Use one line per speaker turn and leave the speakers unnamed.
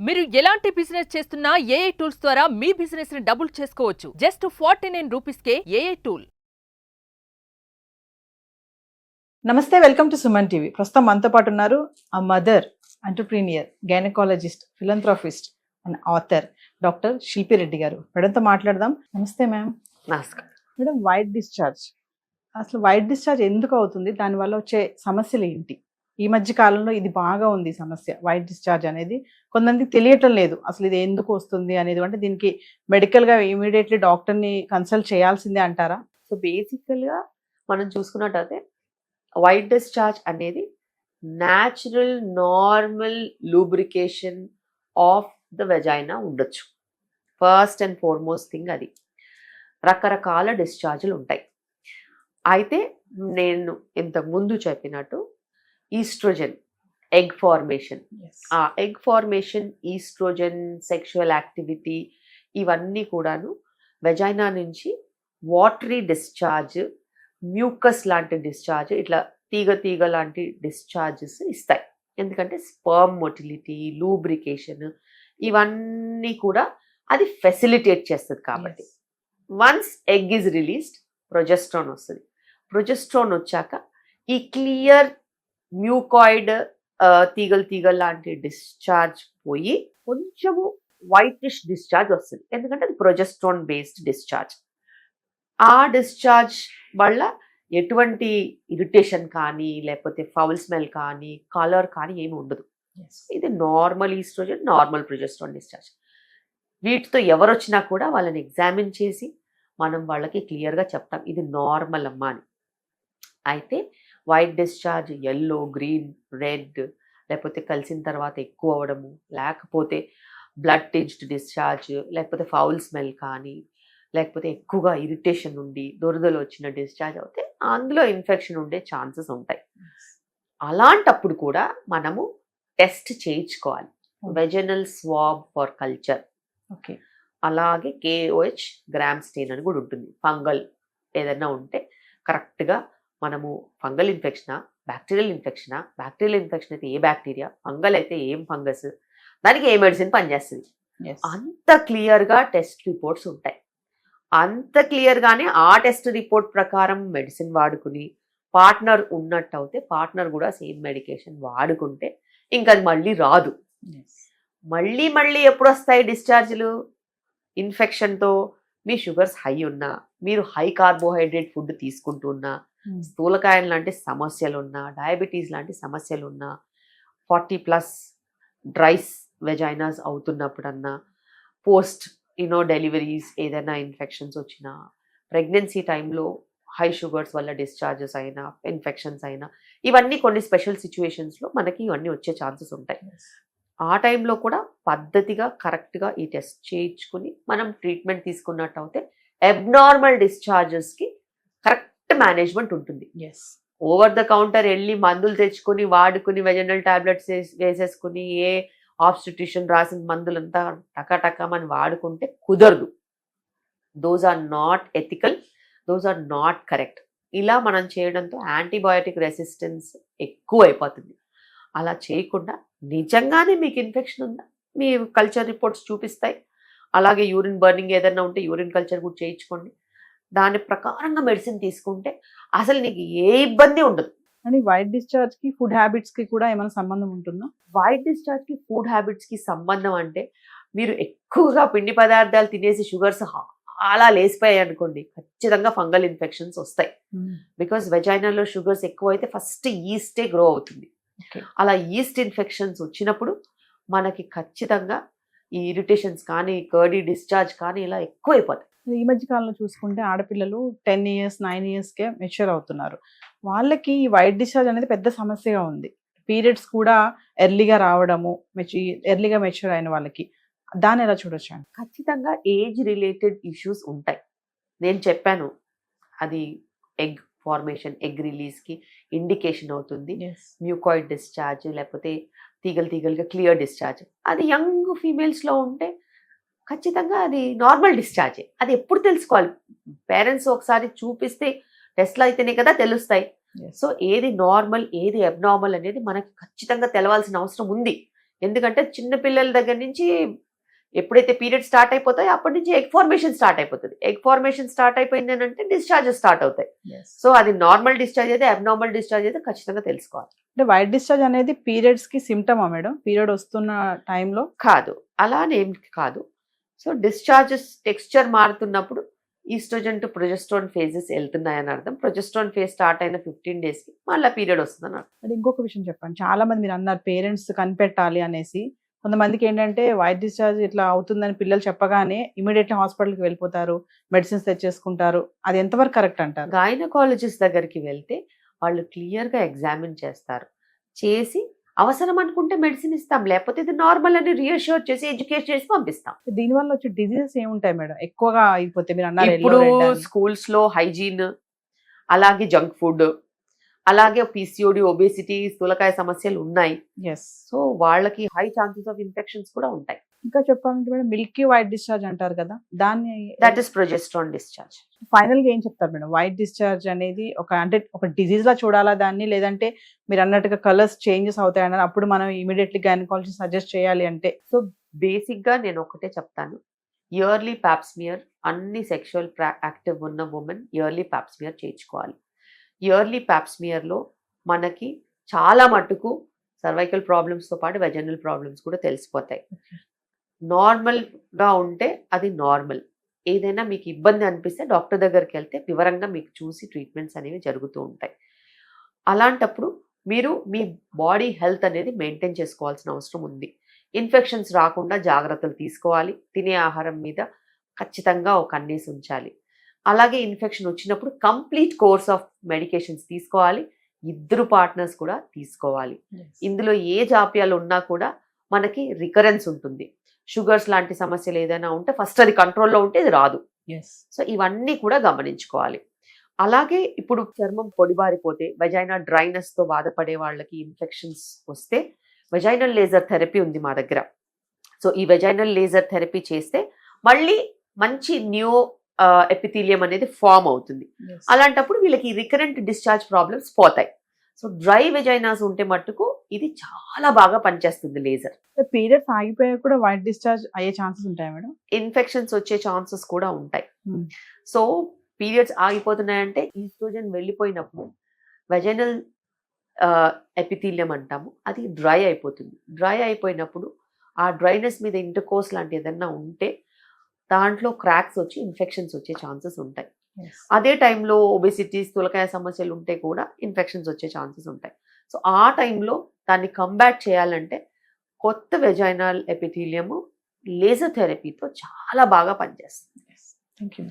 మీరు ఎలాంటి బిజినెస్ చేస్తున్నా ఏఐ టూల్స్ ద్వారా మీ బిజినెస్ ని డబుల్ చేసుకోవచ్చు. జస్ట్ 49 రూపీస్కే ఏఐ టూల్.
నమస్తే, వెల్కమ్ టు సుమన్ టీవీ. ప్రస్తుతం మనతో పాటు ఉన్నారు ఆ mother, entrepreneur, gynaecologist, philanthropist and author doctor Shilpi Reddy గారు. మేడంతో మాట్లాడదాం. నమస్తే మ్యామ్.
నమస్కారం
మేడం, వైట్ డిశ్చార్జ్, అసలు వైట్ డిశ్చార్జ్ ఎందుకు అవుతుంది, దానివల్ల వచ్చే సమస్యలు ఏంటి? ఈ మధ్య కాలంలో ఇది బాగా ఉంది సమస్య, వైట్ డిశ్చార్జ్ అనేది. కొంతమందికి తెలియటం లేదు అసలు ఇది ఎందుకు వస్తుంది అనేది. అంటే దీనికి మెడికల్గా ఇమీడియట్లీ డాక్టర్ని కన్సల్ట్ చేయాల్సిందే అంటారా?
సో బేసికల్గా మనం చూసుకున్నట్టయితే వైట్ డిశ్చార్జ్ అనేది natural normal lubrication of the vagina ఉండొచ్చు. ఫస్ట్ అండ్ ఫార్మోస్ట్ థింగ్ అది. రకరకాల డిశ్చార్జ్లు ఉంటాయి. అయితే నేను ఇంతకు ముందు చెప్పినట్టు ఈస్ట్రోజన్, ఎగ్ ఫార్మేషన్, ఆ egg formation, oestrogen, sexual activity, ఇవన్నీ కూడాను వెజైనా నుంచి వాటరీ డిశ్చార్జ్, మ్యూకస్ లాంటి డిశ్చార్జ్, ఇట్లా తీగ లాంటి డిశ్చార్జెస్ ఇస్తాయి. ఎందుకంటే స్పర్మ్ మొటిలిటీ, లూబ్రికేషన్, ఇవన్నీ కూడా అది ఫెసిలిటేట్ చేస్తుంది. కాబట్టి once egg is released, progesterone వస్తుంది. ప్రొజెస్ట్రాన్ వచ్చాక ఈ క్లియర్ మ్యూకాయిడ్ తీగలు లాంటి డిశ్చార్జ్ పోయి కొంచెము వైటిష్ డిశ్చార్జ్ వస్తుంది. ఎందుకంటే అది ప్రొజెస్ట్రాన్ బేస్డ్ డిశ్చార్జ్. ఆ డిశ్చార్జ్ వల్ల ఎటువంటి ఇరిటేషన్ కానీ, లేకపోతే ఫౌల్ స్మెల్ కానీ, కలర్ కానీ ఏమి ఉండదు. ఇది normal oestrogen, normal progesterone discharge. వీటితో ఎవరు వచ్చినా కూడా వాళ్ళని ఎగ్జామిన్ చేసి మనం వాళ్ళకి క్లియర్గా చెప్తాం ఇది నార్మల్ అమ్మా అని. అయితే white discharge yellow, green, red, లేకపోతే కలిసిన తర్వాత ఎక్కువ అవ్వడము, లేకపోతే బ్లడ్ టింజ్డ్ డిశ్చార్జ్, లేకపోతే ఫౌల్ స్మెల్ కానీ, లేకపోతే ఎక్కువగా ఇరిటేషన్ ఉండి దురదలు వచ్చిన డిశ్చార్జ్ అవుతే అందులో ఇన్ఫెక్షన్ ఉండే ఛాన్సెస్ ఉంటాయి. అలాంటప్పుడు కూడా మనము టెస్ట్ చేయించుకోవాలి. Vaginal swab for culture,
okay.
అలాగే KOH గ్రామ్ స్టెయిన్ అని కూడా ఉంటుంది. ఫంగల్ ఏదైనా ఉంటే కరెక్ట్గా మనము ఫంగల్ ఇన్ఫెక్షనా, బ్యాక్టీరియల్ ఇన్ఫెక్షనా, బ్యాక్టీరియల్ ఇన్ఫెక్షన్ అయితే ఏ బ్యాక్టీరియా, ఫంగల్ అయితే ఏం ఫంగస్, దానికి ఏ మెడిసిన్ పనిచేస్తుంది, అంత క్లియర్గా టెస్ట్ రిపోర్ట్స్ ఉంటాయి. అంత క్లియర్గానే ఆ టెస్ట్ రిపోర్ట్ ప్రకారం మెడిసిన్ వాడుకుని పార్ట్నర్ ఉన్నట్టు అయితే పార్ట్నర్ కూడా సేమ్ మెడికేషన్ వాడుకుంటే ఇంకా అది మళ్ళీ రాదు. మళ్ళీ ఎప్పుడు వస్తాయి డిశ్చార్జ్లు? ఇన్ఫెక్షన్తో మీ షుగర్స్ హై ఉన్నా, మీరు హై కార్బోహైడ్రేట్ ఫుడ్ తీసుకుంటున్నా, స్థూలకాయం లాంటి సమస్యలు ఉన్నా, డయాబెటీస్ లాంటి సమస్యలు ఉన్నా, 40+ డ్రైస్ వెజైనాస్ అవుతున్నప్పుడన్నా, పోస్ట్ డెలివరీస్ ఏదైనా ఇన్ఫెక్షన్స్ వచ్చినా, ప్రెగ్నెన్సీ టైంలో హై షుగర్స్ వల్ల డిశ్చార్జెస్ అయినా, ఇన్ఫెక్షన్స్ అయినా, ఇవన్నీ కొన్ని స్పెషల్ సిచ్యువేషన్స్లో మనకి ఇవన్నీ వచ్చే ఛాన్సెస్ ఉంటాయి. ఆ టైంలో కూడా పద్ధతిగా కరెక్ట్గా ఈ టెస్ట్ చేయించుకుని మనం ట్రీట్మెంట్ తీసుకున్నట్టు అయితే అబ్నార్మల్ డిశ్చార్జెస్కి కరెక్ట్ మేనేజ్మెంట్ ఉంటుంది. ఓవర్ ద కౌంటర్ వెళ్ళి మందులు తెచ్చుకొని వాడుకుని వెజనల్ టాబ్లెట్స్ వేసేసుకుని ఏ ఆబ్స్టిట్యూషన్ రాసిన మందులంతా టకాటకమని వాడుకుంటే కుదరదు. Those are not ethical, those are not correct. ఇలా మనం చేయడంతో యాంటీబయాటిక్ రెసిస్టెన్స్ ఎక్కువ అయిపోతుంది. అలా చేయకుండా నిజంగానే మీకు ఇన్ఫెక్షన్ ఉందా, మీ కల్చర్ రిపోర్ట్స్ చూపిస్తాయి. అలాగే యూరిన్ బర్నింగ్ ఏదైనా ఉంటే యూరిన్ కల్చర్ కూడా చేయించుకోండి. దాని ప్రకారంగా మెడిసిన్ తీసుకుంటే అసలు నీకు ఏ ఇబ్బంది ఉండదు.
అని వైట్ డిశ్చార్జ్కి ఫుడ్ హ్యాబిట్స్కి కూడా ఏమైనా సంబంధం ఉంటుందా?
వైట్ డిశ్చార్జ్కి ఫుడ్ హ్యాబిట్స్కి సంబంధం అంటే మీరు ఎక్కువగా పిండి పదార్థాలు తినేసి షుగర్స్ అలా లేసిపోయాయి అనుకోండి, ఖచ్చితంగా ఫంగల్ ఇన్ఫెక్షన్స్ వస్తాయి. బికాస్ వెజైనాలో షుగర్స్ ఎక్కువ అయితే ఫస్ట్ ఈస్టే గ్రో అవుతుంది. అలా ఈస్ట్ ఇన్ఫెక్షన్స్ వచ్చినప్పుడు మనకి ఖచ్చితంగా ఈ ఇరిటేషన్స్ కానీ, కర్డీ డిశ్చార్జ్ కానీ ఇలా ఎక్కువైపోతాయి.
ఈ మధ్య కాలంలో చూసుకుంటే ఆడపిల్లలు 10 ఇయర్స్ 9 ఇయర్స్కే మెచ్యూర్ అవుతున్నారు. వాళ్ళకి ఈ వైట్ డిశ్చార్జ్ అనేది పెద్ద సమస్యగా ఉంది. పీరియడ్స్ కూడా ఎర్లీగా రావడము, ఎర్లీగా మెచ్యూర్ అయిన వాళ్ళకి దాన్ని ఎలా చూడొచ్చు?
ఖచ్చితంగా ఏజ్ రిలేటెడ్ ఇష్యూస్ ఉంటాయి. నేను చెప్పాను అది ఎగ్ ఫార్మేషన్, ఎగ్ రిలీజ్కి ఇండికేషన్ అవుతుంది. మ్యూకాయిడ్ డిశ్చార్జ్, లేకపోతే తీగలుగా క్లియర్ డిశ్చార్జ్. అది యంగ్ ఫీమేల్స్లో ఉంటే ఖచ్చితంగా అది నార్మల్ డిశ్చార్జే. అది ఎప్పుడు తెలుసుకోవాలి? పేరెంట్స్ ఒకసారి చూపిస్తే టెస్ట్లు అయితేనే కదా తెలుస్తాయి. సో ఏది నార్మల్, ఏది అబ్నార్మల్ అనేది మనకి ఖచ్చితంగా తెలవాల్సిన అవసరం ఉంది. ఎందుకంటే చిన్న పిల్లల దగ్గర నుంచి ఎప్పుడైతే పీరియడ్ స్టార్ట్ అయిపోతాయో అప్పటి నుంచి ఎగ్ ఫార్మేషన్ స్టార్ట్ అయిపోతుంది. ఎగ్ ఫార్మేషన్ స్టార్ట్ అయిపోయింది అని అంటే డిశ్చార్జెస్ స్టార్ట్ అవుతాయి. సో అది నార్మల్ డిశ్చార్జ్ అయితే అబ్నార్మల్ డిశ్చార్జ్ అయితే ఖచ్చితంగా తెలుసుకోవాలి.
అంటే వైట్ డిశ్చార్జ్ అనేది పీరియడ్స్ కి సిమ్టమా మేడం? పీరియడ్ వస్తున్న టైంలో
కాదు, అలానేం కాదు. సో డిశ్చార్జెస్ టెక్స్చర్ మారుతున్నప్పుడు ఈస్ట్రోజన్ టు ప్రొజెస్ట్రాన్ ఫేజెస్ వెళ్తున్నాయని అర్థం. ప్రొజెస్ట్రాన్ ఫేజ్ స్టార్ట్ అయిన 15 days కి మళ్ళీ పీరియడ్ వస్తుందని అర్థం.
అది ఇంకొక విషయం చెప్పండి. చాలా మంది మీరు అన్నారు పేరెంట్స్ కనిపెట్టాలి అనేసి. కొంతమందికి ఏంటంటే వైట్ డిశ్చార్జ్ ఇట్లా అవుతుందని పిల్లలు చెప్పగానే ఇమీడియట్లీ హాస్పిటల్కి వెళ్ళిపోతారు, మెడిసిన్స్ తెచ్చేసుకుంటారు. అది ఎంతవరకు కరెక్ట్ అంటారు?
గైనకాలజిస్ట్ దగ్గరికి వెళ్తే వాళ్ళు క్లియర్గా ఎగ్జామిన్ చేస్తారు. చేసి అవసరం అనుకుంటే మెడిసిన్ ఇస్తాం, లేకపోతే ఇది నార్మల్ అని రీఅష్యూర్ చేసి ఎడ్యుకేట్ చేసి పంపిస్తాం.
దీనివల్ల వచ్చే డిజీజెస్ ఏముంటాయి మేడం? ఎక్కువగా అయిపోతే మీరు అన్నారు
ఇప్పుడు స్కూల్స్ లో హైజీన్, అలాగే జంక్ ఫుడ్, అలాగే పిసిఓడి, ఒబేసిటీ, స్థూలకాయ సమస్యలు ఉన్నాయి. సో వాళ్ళకి హై ఛాన్సెస్ ఆఫ్ ఇన్ఫెక్షన్స్ కూడా ఉంటాయి.
ఇంకా చెప్పాలంటే మేడం మిల్కీ వైట్ డిశ్చార్జ్ అంటారు కదా, దాన్ని
that is progesterone discharge.
Final గా ఏం చెప్తారు మేడం? వైట్ డిశ్చార్జ్ అనేది అంటే ఒక డిజీజ్ లా చూడాలా దాన్ని, లేదంటే మీరు అన్నట్టుగా కలర్స్ చేంజెస్ అవుతాయి అన్నారు అప్పుడు మనం ఇమీడియట్లీ గైనకాలజిస్ట్ సజెస్ట్ చేయాలి అంటే?
సో బేసిక్ గా నేను ఒకటే చెప్తాను, ఇయర్లీ ప్యాప్స్మియర్ అన్ని సెక్షువల్ యాక్టివ్ ఉన్న ఉమెన్ ఇయర్లీ ప్యాప్స్మియర్ చేయించుకోవాలి. ఇయర్లీ ప్యాప్స్మియర్లో మనకి చాలా మట్టుకు సర్వైకల్ ప్రాబ్లమ్స్తో పాటు వెజనల్ ప్రాబ్లమ్స్ కూడా తెలిసిపోతాయి. నార్మల్గా ఉంటే అది నార్మల్. ఏదైనా మీకు ఇబ్బంది అనిపిస్తే డాక్టర్ దగ్గరికి వెళ్తే వివరంగా మీకు చూసి ట్రీట్మెంట్స్ అనేవి జరుగుతూ ఉంటాయి. అలాంటప్పుడు మీరు మీ బాడీ హెల్త్ అనేది మెయింటైన్ చేసుకోవాల్సిన అవసరం ఉంది. ఇన్ఫెక్షన్స్ రాకుండా జాగ్రత్తలు తీసుకోవాలి. తినే ఆహారం మీద ఖచ్చితంగా ఒక కన్నేసి ఉంచాలి. అలాగే ఇన్ఫెక్షన్ వచ్చినప్పుడు కంప్లీట్ కోర్స్ ఆఫ్ మెడికేషన్స్ తీసుకోవాలి. ఇద్దరు పార్ట్నర్స్ కూడా తీసుకోవాలి. ఇందులో ఏ జాప్యాలు ఉన్నా కూడా మనకి రికరెన్స్ ఉంటుంది. షుగర్స్ లాంటి సమస్యలు ఏదైనా ఉంటే ఫస్ట్ అది కంట్రోల్లో ఉంటే ఇది రాదు. సో ఇవన్నీ కూడా గమనించుకోవాలి. అలాగే ఇప్పుడు చర్మం పొడిబారిపోతే, వెజైనా డ్రైనెస్తో బాధపడే వాళ్ళకి ఇన్ఫెక్షన్స్ వస్తే వెజైనల్ లేజర్ థెరపీ ఉంది మా దగ్గర. సో ఈ వెజైనల్ లేజర్ థెరపీ చేస్తే మళ్ళీ మంచి న్యూ ఎపిథీలియం అనేది ఫామ్ అవుతుంది. అలాంటప్పుడు వీళ్ళకి రికరెంట్ డిశ్చార్జ్ ప్రాబ్లమ్స్ పోతాయి. సో డ్రై వెజైనాస్ ఉంటే మట్టుకు ఇది చాలా బాగా పనిచేస్తుంది లేజర్.
పీరియడ్స్ ఆగిపోయా కూడా వైట్ డిశ్చార్జ్ అయ్యే ఛాన్సెస్ ఉంటాయి మేడం?
ఇన్ఫెక్షన్స్ వచ్చే ఛాన్సెస్ కూడా ఉంటాయి. సో పీరియడ్స్ ఆగిపోతున్నాయంటే ఈస్ట్రోజన్ వెళ్ళిపోయినప్పుడు వెజైనల్ ఎపిథీలియం అంటాము, అది డ్రై అయిపోతుంది. డ్రై అయిపోయినప్పుడు ఆ డ్రైనెస్ మీద ఇంటర్కోర్స్ లాంటి ఏదన్నా ఉంటే దాంట్లో క్రాక్స్ వచ్చి ఇన్ఫెక్షన్స్ వచ్చే ఛాన్సెస్ ఉంటాయి. అదే టైంలో ఒబెసిటీ, స్థూలకాయ సమస్యలు ఉంటే కూడా ఇన్ఫెక్షన్స్ వచ్చే ఛాన్సెస్ ఉంటాయి. సో ఆ టైంలో దాన్ని కంబ్యాట్ చేయాలంటే కొత్త వెజైనల్ ఎపిథీలియము లేజర్ థెరపీతో చాలా బాగా పనిచేస్తుంది.
Thank you.